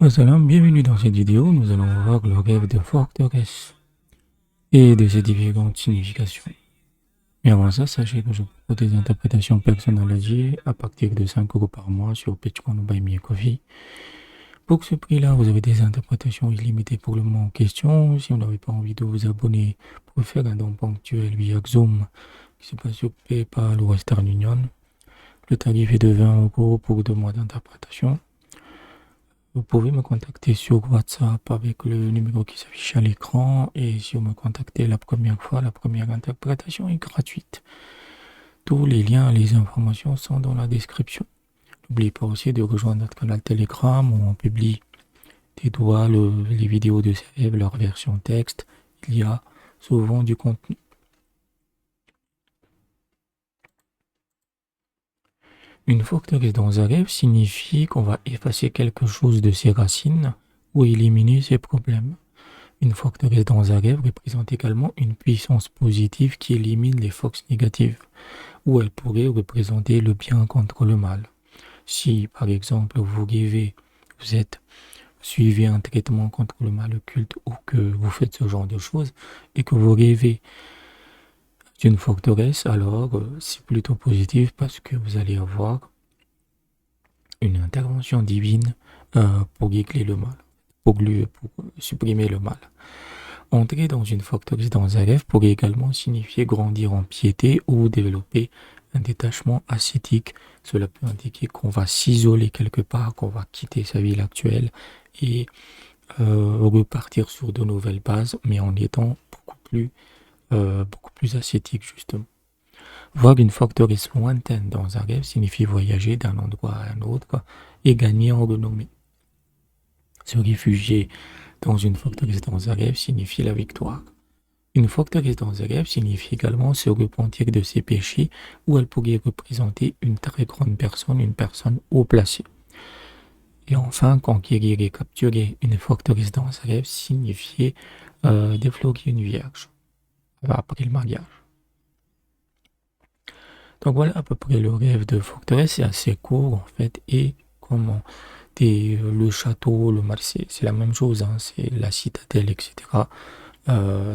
Salam, bienvenue dans cette vidéo. Nous allons voir le rêve de forteresse et de ses différentes significations. Mais avant ça, sachez que je propose des interprétations personnalisées à partir de 5 euros par mois sur Patreon ou Buy Me a Coffee. Pour ce prix-là, vous avez des interprétations illimitées pour le moment en question. Si vous n'avez pas envie de vous abonner, vous pouvez faire un don ponctuel via Xoom, qui se passe sur PayPal ou Western Union. Le tarif est de 20 euros pour 2 mois d'interprétation. Vous pouvez me contacter sur WhatsApp avec le numéro qui s'affiche à l'écran et si vous me contactez la première fois, la première interprétation est gratuite. Tous les liens et les informations sont dans la description. N'oubliez pas aussi de rejoindre notre canal Telegram où on publie des doigts, les vidéos de ces rêves, leur version texte. Il y a souvent du contenu. Une forteresse dans un rêve signifie qu'on va effacer quelque chose de ses racines ou éliminer ses problèmes. Une forteresse dans un rêve représente également une puissance positive qui élimine les forces négatives, ou elle pourrait représenter le bien contre le mal. Si, par exemple, vous rêvez, suivez un traitement contre le mal occulte ou que vous faites ce genre de choses et que vous rêvez d'une forteresse, alors c'est plutôt positif parce que vous allez avoir une intervention divine pour régler le mal, pour supprimer le mal. Entrer dans une forteresse dans un rêve pourrait également signifier grandir en piété ou développer un détachement ascétique. Cela peut indiquer qu'on va s'isoler quelque part, qu'on va quitter sa ville actuelle et repartir sur de nouvelles bases, mais en étant beaucoup plus ascétique justement. Voir une forteresse lointaine dans un rêve signifie voyager d'un endroit à un autre et gagner en renommée. Se réfugier dans une forteresse dans un rêve signifie la victoire. Une forteresse dans un rêve signifie également se repentir de ses péchés ou elle pourrait représenter une très grande personne, une personne haut placée. Et enfin, conquérir et capturer une forteresse dans un rêve signifiait développer une vierge après le mariage. Donc voilà à peu près le rêve de forteresse, c'est assez court en fait et comment le château, le marché, c'est la même chose, hein, c'est la citadelle, etc.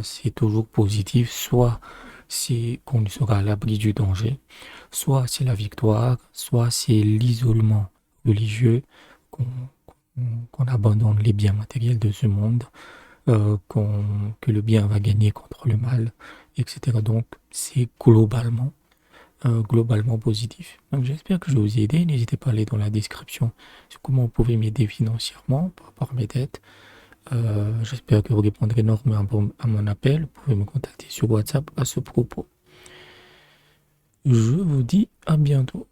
C'est toujours positif, soit c'est qu'on sera à l'abri du danger, soit c'est la victoire, soit c'est l'isolement religieux, qu'on qu'on abandonne les biens matériels de ce monde, que le bien va gagner contre le mal, etc. Donc c'est globalement positif. Donc j'espère que je vous ai aidé. N'hésitez pas à aller dans la description sur comment vous pouvez m'aider financièrement par rapport à mes dettes. J'espère que vous répondrez énormément à mon appel. Vous pouvez me contacter sur WhatsApp à ce propos. Je vous dis à bientôt.